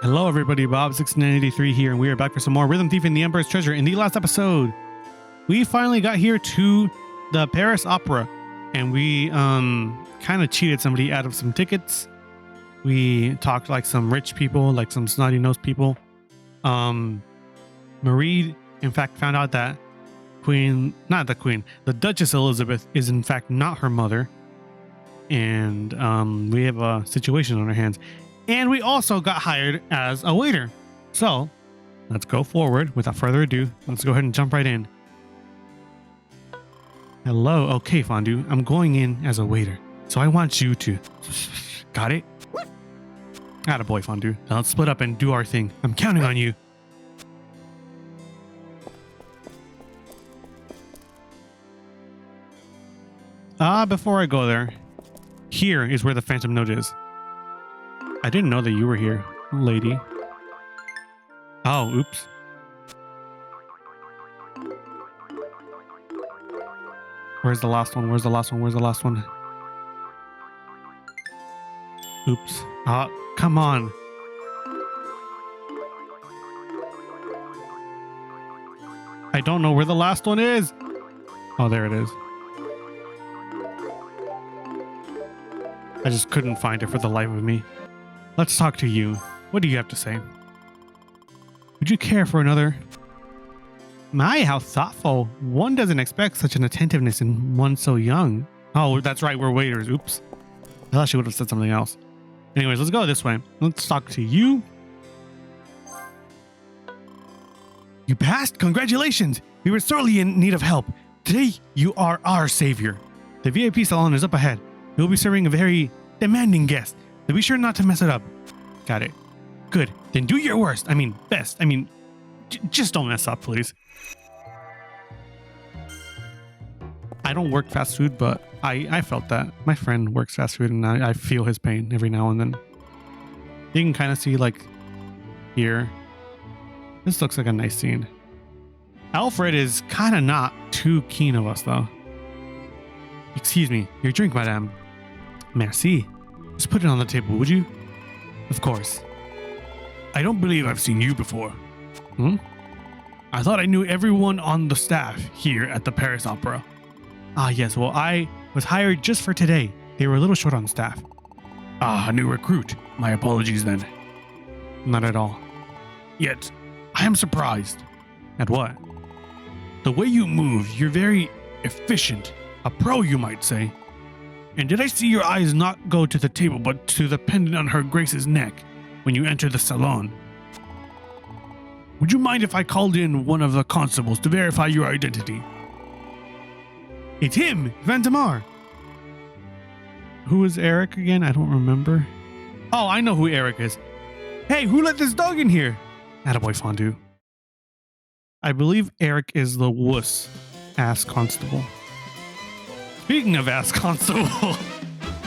Hello everybody, Bob6983 here, and we are back for some more Rhythm Thief and the Emperor's Treasure. In the last episode, we finally got here to the Paris Opera, and we kind of cheated somebody out of some tickets. We talked like some rich people, like some snotty-nosed people. Marie, in fact, found out that the Duchess Elizabeth is in fact not her mother. And we have a situation on our hands. And we also got hired as a waiter. So let's go forward without further ado. Let's go ahead and jump right in. Hello. Okay, Fondue. I'm going in as a waiter. So I want you to... Got it? Attaboy, Fondue. Now let's split up and do our thing. I'm counting on you. Before I go there, here is where the Phantom Note is. I didn't know that you were here, lady. Oh, oops. Where's the last one? Where's the last one? Where's the last one? Oops. Oh, come on. I don't know where the last one is. Oh, there it is. I just couldn't find it for the life of me. Let's talk to you. What do you have to say? Would you care for another? My, how thoughtful. One doesn't expect such an attentiveness in one so young. Oh, that's right. We're waiters. Oops. I thought she would have said something else. Anyways, let's go this way. Let's talk to you. You passed? Congratulations. We were sorely in need of help. Today, you are our savior. The VIP salon is up ahead. You'll be serving a very demanding guest. So be sure not to mess it up. Got it. Good. Then do your worst. I mean, best. I mean, just don't mess up, please. I don't work fast food, but I felt that. My friend works fast food, and I feel his pain every now and then. You can kind of see, like, here. This looks like a nice scene. Alfred is kind of not too keen of us, though. Excuse me. Your drink, madame. Merci. Just put it on the table, would you? Of course. I don't believe I've seen you before. I thought I knew everyone on the staff here at the Paris Opera. Ah, yes. Well, I was hired just for today. They were a little short on staff. Ah, a new recruit. My apologies then. Not at all. Yet, I am surprised. At what? The way you move, you're very efficient. A pro, you might say. And did I see your eyes not go to the table, but to the pendant on her Grace's neck when you enter the salon? Would you mind if I called in one of the constables to verify your identity? It's him, Vantamar. Who is Eric again? I don't remember. Oh, I know who Eric is. Hey, who let this dog in here? Attaboy, Fondue. I believe Eric is the wuss-ass constable. Speaking of ass constable,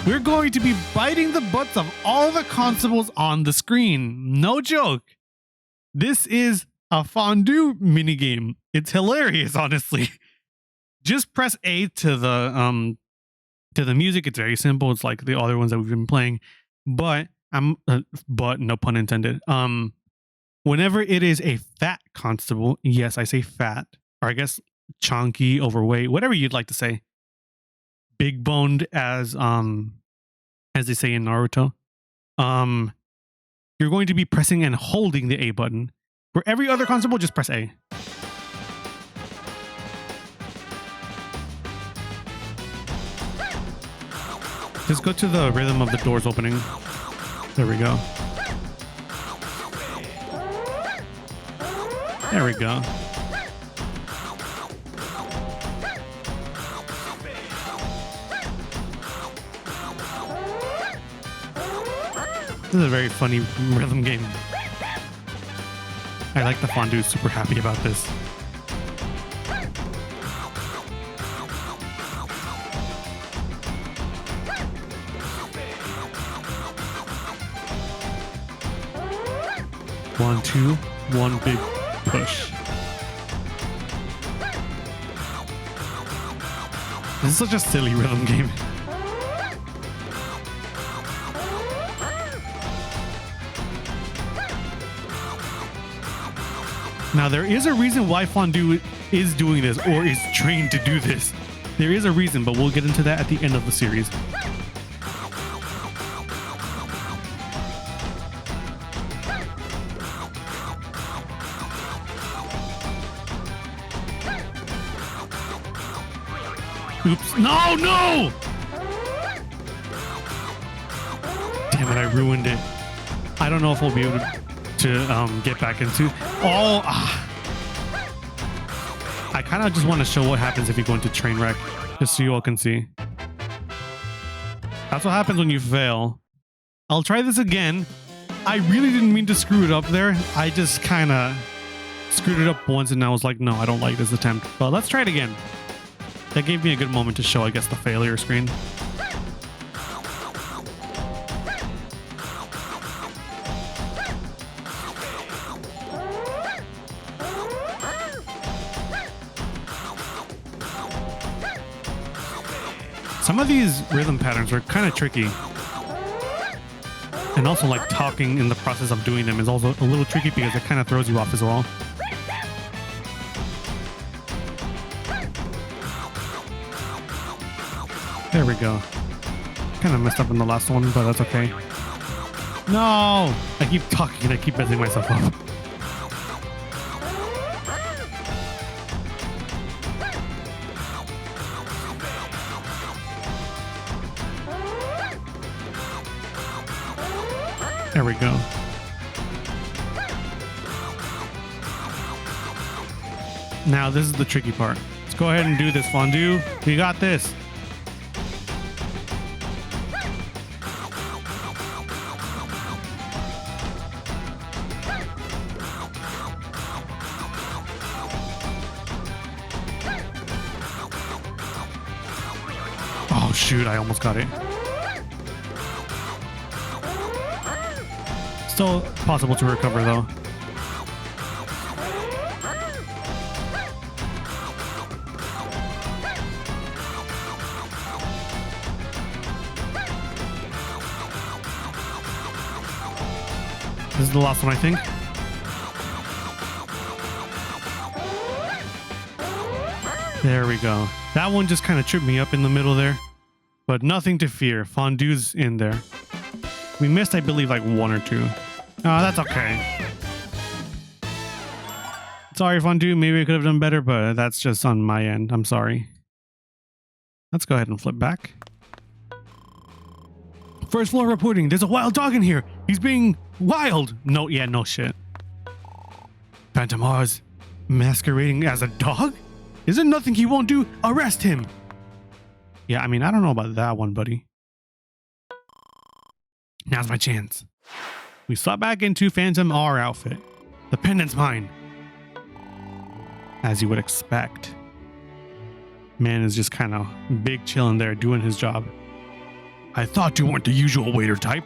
we're going to be biting the butts of all the constables on the screen. No joke. This is a Fondue minigame. It's hilarious, honestly. Just press A to the music. It's very simple. It's like the other ones that we've been playing. But but no pun intended. Whenever it is a fat constable, yes, I say fat, or I guess chunky, overweight, whatever you'd like to say. Big boned, as they say in Naruto. You're going to be pressing and holding the A button. For every other constable, just press A. Just go to the rhythm of the doors opening. There we go. There we go. This is a very funny rhythm game. I like the Fondue. Super happy about this. One, two, one big push. This is such a silly rhythm game. Now, there is a reason why Fondue is doing this or is trained to do this. There is a reason, but we'll get into that at the end of the series. Oops. No, no! Damn it, I ruined it. I don't know if we'll be able to get back into... Oh! I kind of just want to show what happens if you go into train wreck, just so you all can see. That's what happens when you fail. I'll try this again. I really didn't mean to screw it up there. I just kind of screwed it up once and I was like, no, I don't like this attempt. But let's try it again. That gave me a good moment to show, I guess, the failure screen. Some of these rhythm patterns are kind of tricky. And also, like, talking in the process of doing them is also a little tricky because it kind of throws you off as well. There we go. Kind of messed up in the last one, but that's okay. No! I keep talking and I keep messing myself up. There we go. Now this is the tricky part. Let's go ahead and do this, Fondue. We got this. Oh shoot, I almost got it. Still possible to recover though. This is the last one, I think. There we go. That one just kind of tripped me up in the middle there. But nothing to fear. Fondue's in there. We missed, I believe, like one or two. Oh, that's okay. Sorry, Fondue. Maybe I could have done better, but that's just on my end. I'm sorry. Let's go ahead and flip back. First floor reporting. There's a wild dog in here. He's being wild. No, yeah, no shit. Phantom Oz masquerading as a dog? Is there nothing he won't do? Arrest him. Yeah, I mean, I don't know about that one, buddy. Now's my chance. We slot back into Phantom R outfit. The pendant's mine. As you would expect. Man is just kind of big chilling there doing his job. I thought you weren't the usual waiter type.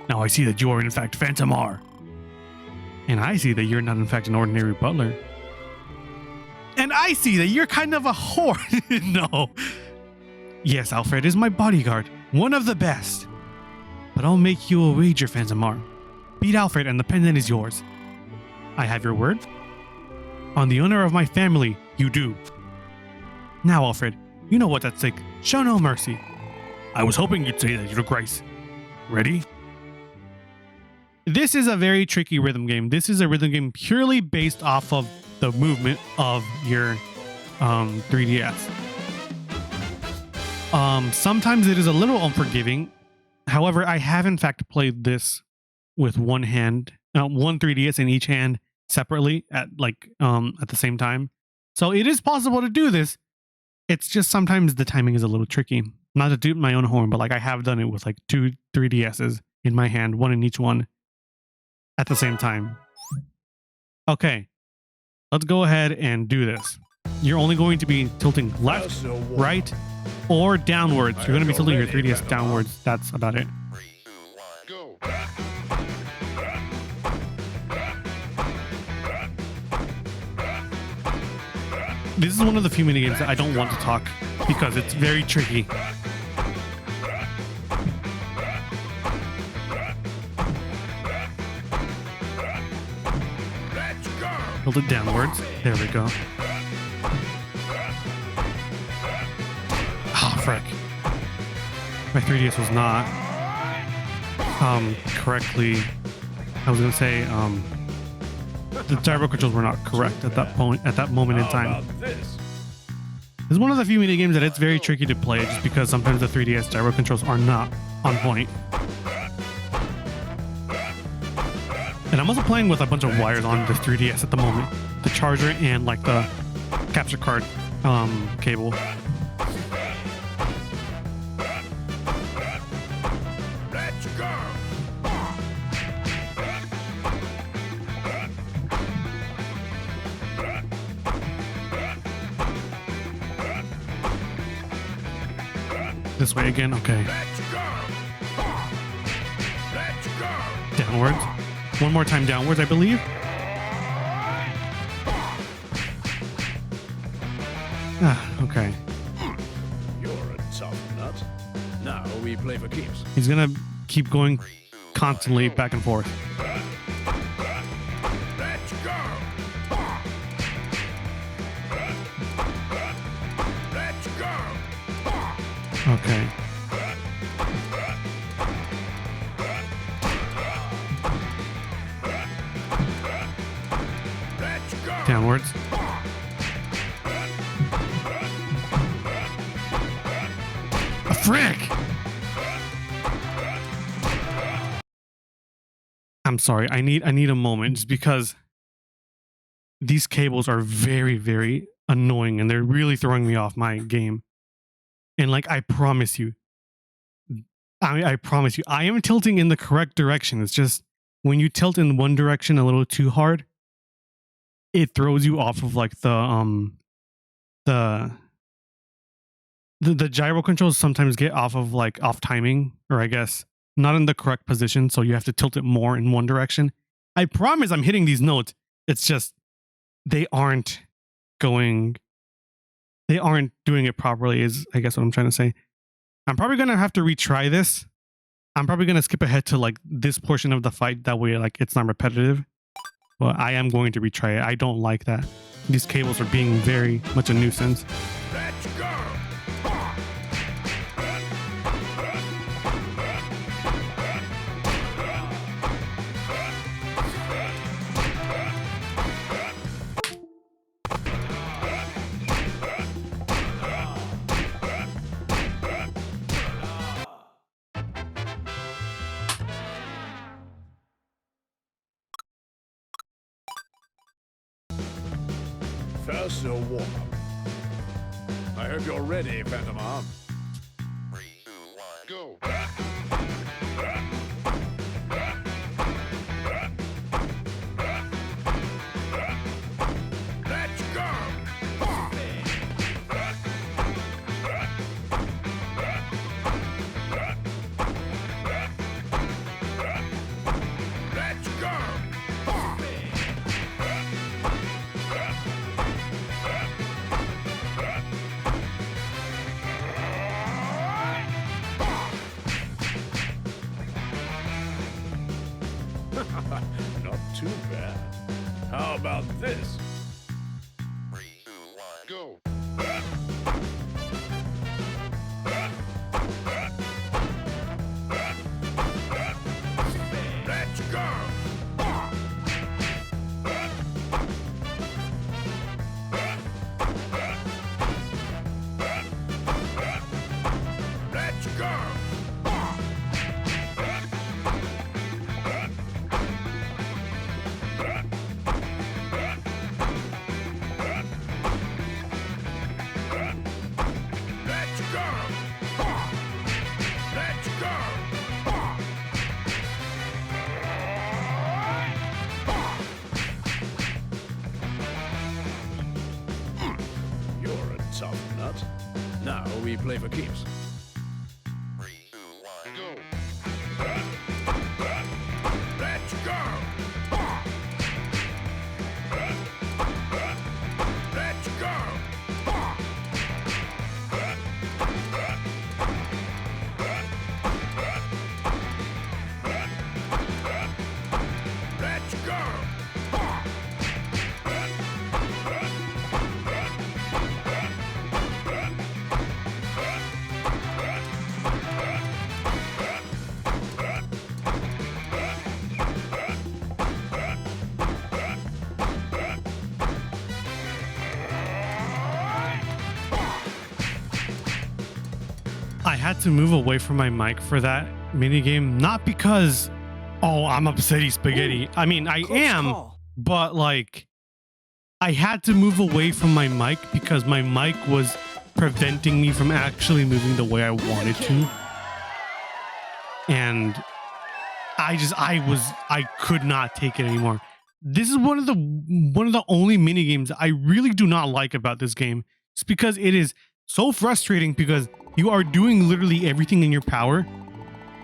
Now I see that you are in fact Phantom R. And I see that you're not in fact an ordinary butler. And I see that you're kind of a whore. No. Yes, Alfred is my bodyguard. One of the best. But I'll make you a wager, Phantom R. Beat Alfred and the pendant is yours. I have your word? On the honor of my family, you do. Now, Alfred, you know what's at stake. Show no mercy. I was hoping you'd say that, Your Grace. Ready? This is a very tricky rhythm game. This is a rhythm game purely based off of the movement of your 3DS. Sometimes it is a little unforgiving. However, I have in fact played this with one hand, one 3DS in each hand separately at the same time. So it is possible to do this. It's just sometimes the timing is a little tricky. Not to toot my own horn, but like I have done it with like two 3DSs in my hand, one in each one at the same time. Okay, let's go ahead and do this. You're only going to be tilting left, right, or downwards. You're going to be tilting your 3DS downwards. That's about it. This is one of the few minigames that I don't want to talk because it's very tricky. Tilt it downwards. There we go. Ah, frick. My 3DS was not correctly. I was gonna say the gyro controls were not correct at that point, at that moment in time. This is one of the few mini games that it's very tricky to play, just because sometimes the 3DS gyro controls are not on point. And I'm also playing with a bunch of wires on the 3DS at the moment, the charger and like the capture card cable. This way again, okay. Downwards. One more time downwards, I believe. Ah, okay. You're a tough nut. Now we play for keeps. He's gonna keep going constantly back and forth. Okay. Downwards. A frick! I'm sorry. I need a moment, just because these cables are very, very annoying and they're really throwing me off my game. And like, I promise you, I promise you, I am tilting in the correct direction. It's just when you tilt in one direction a little too hard, it throws you off of like the gyro controls sometimes get off of like off timing, or I guess not in the correct position. So you have to tilt it more in one direction. I promise I'm hitting these notes. It's just they aren't doing it properly, is I guess what I'm trying to say. I'm probably going to have to retry this. I'm probably going to skip ahead to like this portion of the fight. That way, like, it's not repetitive. But I am going to retry it. I don't like that. These cables are being very much a nuisance. Let's go. First, a warm-up. I hope you're ready, Phantom Arm. 3, 2, 1, go! Let's go! Let's go! Not too bad. How about this? 3, 2, 1, go! Let's go! Let's go! Tough nut. Now we play for keeps. 3, 2, 1, go! Let's go! Let's go! Let's go! had to move away from my mic for that minigame, not because, oh, I'm upsetty spaghetti. Ooh, I mean, I close am, call. but like, I had to move away from my mic because my mic was preventing me from actually moving the way I wanted to. And I could not take it anymore. This is one of the only mini games I really do not like about this game. It's because it is so frustrating because you are doing literally everything in your power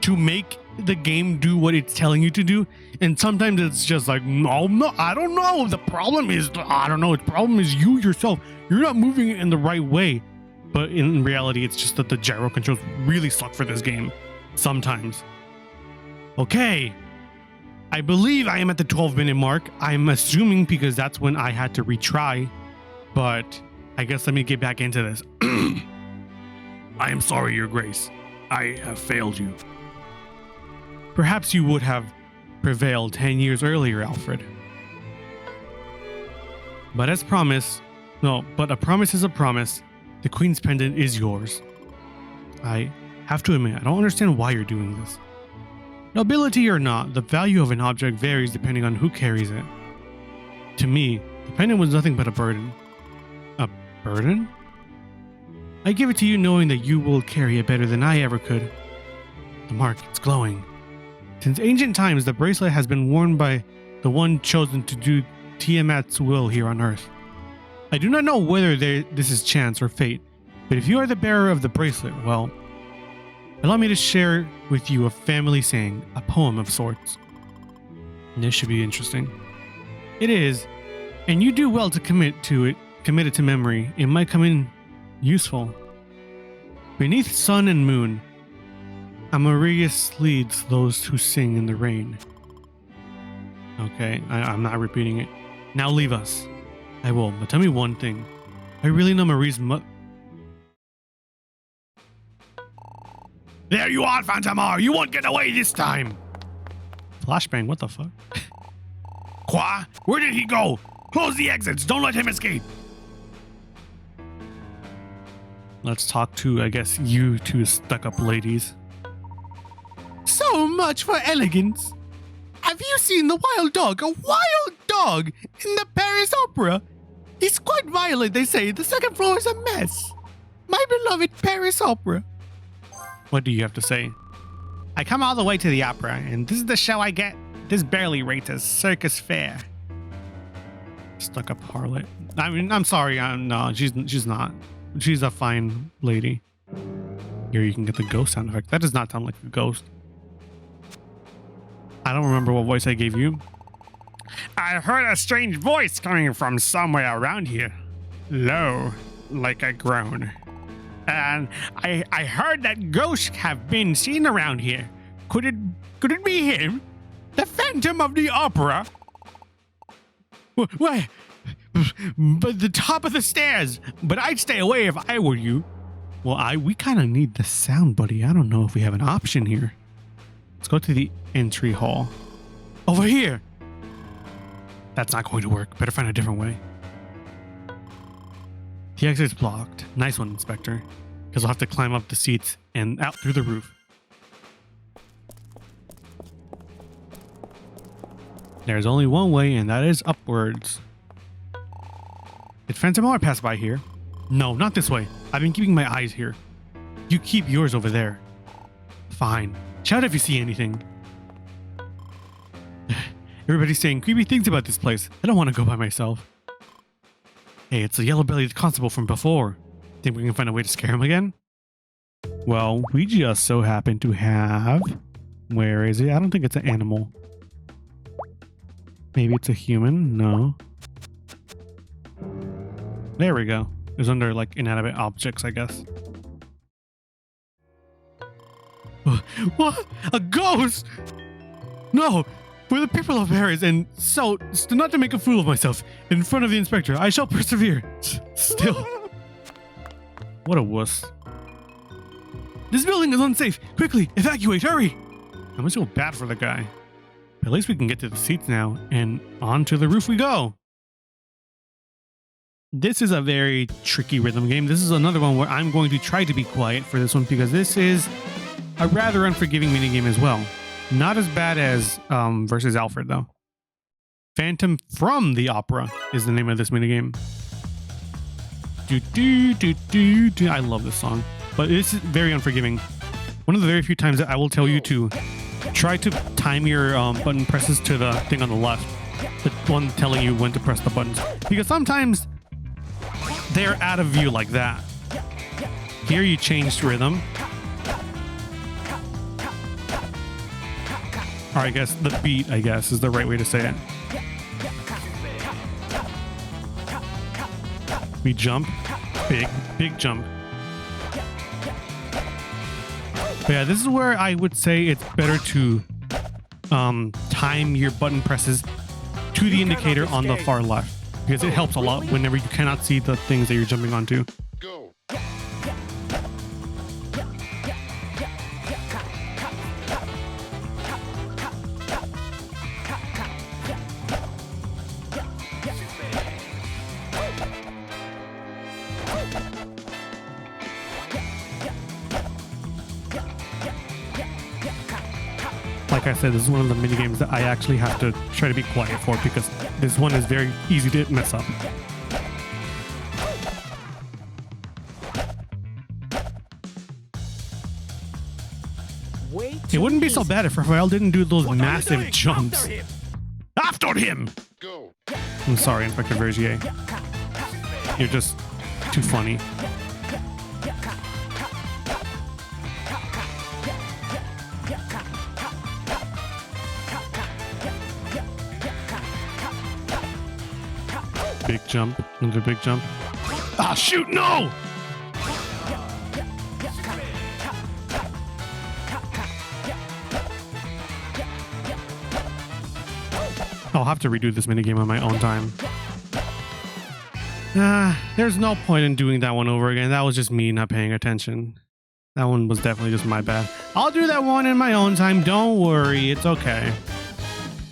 to make the game do what it's telling you to do, and sometimes it's just like, no, I don't know. The problem is, I don't know. The problem is you yourself. You're not moving it in the right way. But in reality, it's just that the gyro controls really suck for this game sometimes. Okay, I believe I am at the 12-minute mark. I'm assuming because that's when I had to retry, but I guess let me get back into this. I am sorry, Your Grace. I have failed you. Perhaps you would have prevailed 10 years earlier, Alfred. But as promised, no, but a promise is a promise. The Queen's pendant is yours. I have to admit, I don't understand why you're doing this. Nobility or not, the value of an object varies depending on who carries it. To me, the pendant was nothing but a burden. A burden? I give it to you knowing that you will carry it better than I ever could. The mark, it's glowing. Since ancient times, the bracelet has been worn by the one chosen to do Tiamat's will here on Earth. I do not know whether this is chance or fate, but if you are the bearer of the bracelet, well, allow me to share with you a family saying, a poem of sorts. This should be interesting. It is, and you do well to commit it to memory. It might come in useful. Beneath sun and moon, Amarius leads those who sing in the rain. Okay, I'm not repeating it. Now leave us. I will, but tell me one thing. I really know Marie's There you are, Phantomar! You won't get away this time! Flashbang, what the fuck? Qua? Where did he go? Close the exits! Don't let him escape! Let's talk to, I guess, you two stuck-up ladies. So much for elegance! Have you seen the wild dog? A wild dog in the Paris Opera? He's quite violent, they say. The second floor is a mess. My beloved Paris Opera. What do you have to say? I come all the way to the opera, and this is the show I get. This barely rates as circus fare. Stuck-up harlot. I mean, I'm sorry. No, she's not. She's a fine lady. Here you can get the ghost sound effect. That does not sound like a ghost. I don't remember what voice I gave you. I heard a strange voice coming from somewhere around here. Low, like a groan. And I heard that ghosts have been seen around here. Could it be him? The Phantom of the Opera? Why? But the top of the stairs. But I'd stay away if I were you. Well, we kind of need the sound, buddy. I don't know if we have an option here. Let's go to the entry hall. Over here. That's not going to work. Better find a different way. The exit's blocked. Nice one, Inspector. Because I'll have to climb up the seats and out through the roof. There's only one way, and that is upwards. Did Phantomar pass by here? No, not this way. I've been keeping my eyes here. You keep yours over there. Fine. Shout if you see anything. Everybody's saying creepy things about this place. I don't want to go by myself. Hey, it's the yellow-bellied constable from before. Think we can find a way to scare him again? Well, we just so happen to have... Where is it? I don't think it's an animal. Maybe it's a human? No. There we go. It was under, like, inanimate objects, I guess. What? A ghost? No! We're the people of Paris, and so not to make a fool of myself in front of the inspector, I shall persevere. Still. What a wuss. This building is unsafe. Quickly, evacuate, hurry! I must feel bad for the guy. But at least we can get to the seats now, and on to the roof we go. This is a very tricky rhythm game. This is another one where I'm going to try to be quiet for this one because this is a rather unforgiving minigame as well. Not as bad as versus Alfred though. Phantom from the Opera is the name of this minigame. Do, do, do, do, do. I love this song, but this is very unforgiving. One of the very few times that I will tell you to try to time your button presses to the thing on the left, the one telling you when to press the buttons, because sometimes they're out of view like that. Here you changed rhythm. Or I guess the beat, I guess, is the right way to say it. We jump. Big jump. But yeah, this is where I would say it's better to time your button presses to the indicator on the far left, because it helps a lot whenever you cannot see the things that you're jumping onto. Go. Like I said, this is one of the mini games that I actually have to try to be quiet for because this one is very easy to mess up. It wouldn't be so bad if Raphael didn't do those massive jumps. After him! Go. I'm sorry, Inspector Vergier. You're just too funny. Big jump, another big jump. Ah, shoot, no! I'll have to redo this minigame on my own time. There's no point in doing that one over again. That was just me not paying attention. That one was definitely just my bad. I'll do that one in my own time. Don't worry, it's okay.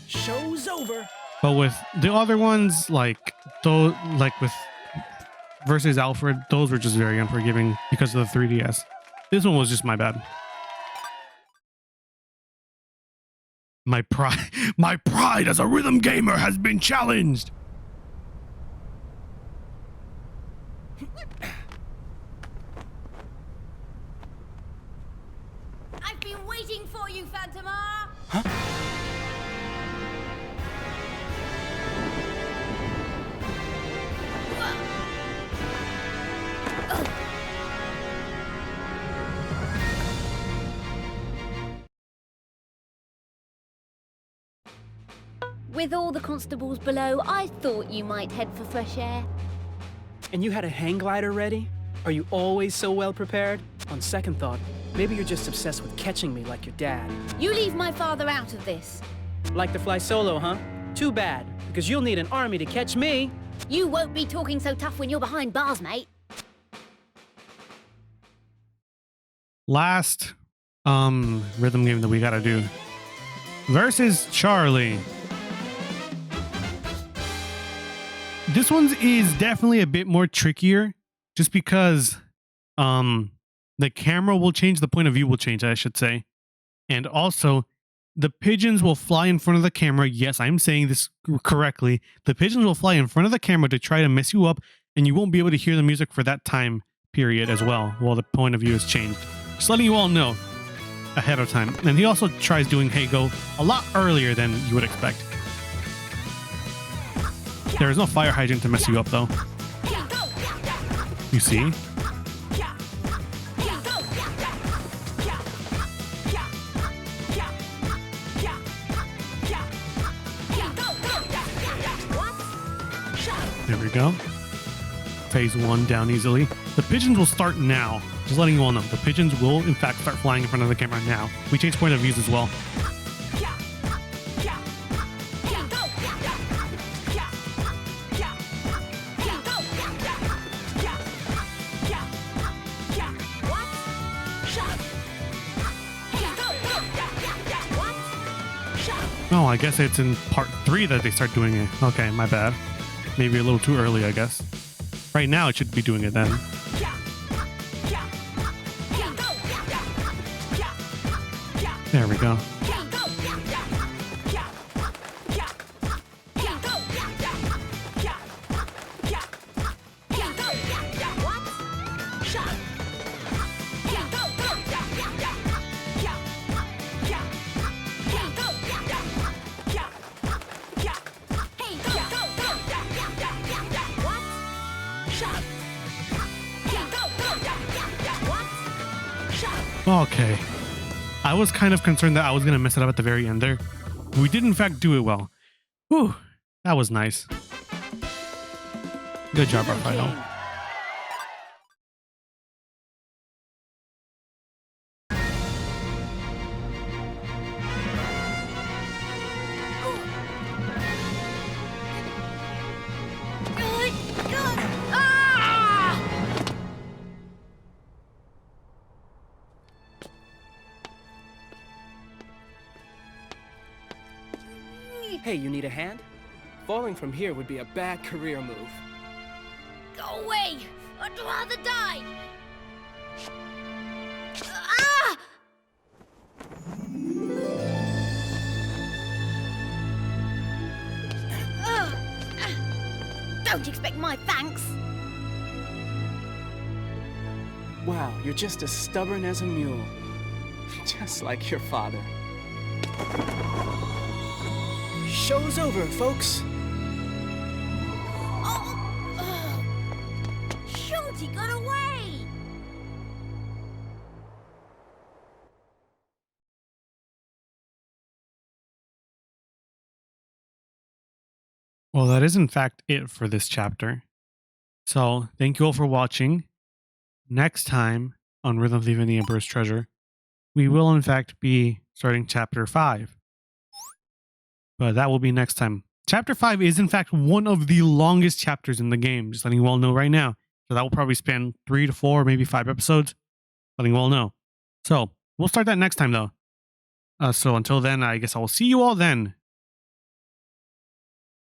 Show's over. But with the other ones, like with versus Alfred, those were just very unforgiving because of the 3DS. This one was just my bad. My pride as a rhythm gamer has been challenged. I've been waiting for you, Phantomar. Huh? With all the constables below, I thought you might head for fresh air. And you had a hang glider ready? Are you always so well prepared? On second thought, maybe you're just obsessed with catching me like your dad. You leave my father out of this. Like to fly solo, huh? Too bad, because you'll need an army to catch me. You won't be talking so tough when you're behind bars, mate. Last rhythm game that we gotta do. Versus Charlie. This one's is definitely a bit more trickier just because the camera will change, the point of view will change, I should say. And also the pigeons will fly in front of the camera. Yes, I'm saying this correctly. The pigeons will fly in front of the camera to try to mess you up, and you won't be able to hear the music for that time period as well while the point of view is changed. Just letting you all know ahead of time. And he also tries doing Hey Go a lot earlier than you would expect. There is no fire hydrant to mess you up though. You see? There we go. Phase 1 down easily. The pigeons will start now. Just letting you all know. The pigeons will, in fact, start flying in front of the camera now. We change point of views as well. Oh, I guess it's in part 3 that they start doing it. Okay, my bad. Maybe a little too early, I guess. Right now, it should be doing it then. There we go. Okay. I was kind of concerned that I was going to mess it up at the very end there. We did, in fact, do it well. Whew. That was nice. Good job, Raphael. Hey, you need a hand? Falling from here would be a bad career move. Go away! I'd rather die! Ah! Don't expect my thanks! Wow, you're just as stubborn as a mule. Just like your father. Show's over, folks. Shoot, he got away! Well, that is in fact it for this chapter. So thank you all for watching. Next time on Rhythm Thief and the Emperor's Treasure, we will in fact be starting chapter 5. But that will be next time. Chapter 5 is in fact one of the longest chapters in the game, just letting you all know right now. So that will probably span 3 to 4, maybe 5 episodes, letting you all know. So we'll start that next time though. So until then, I guess I will see you all then.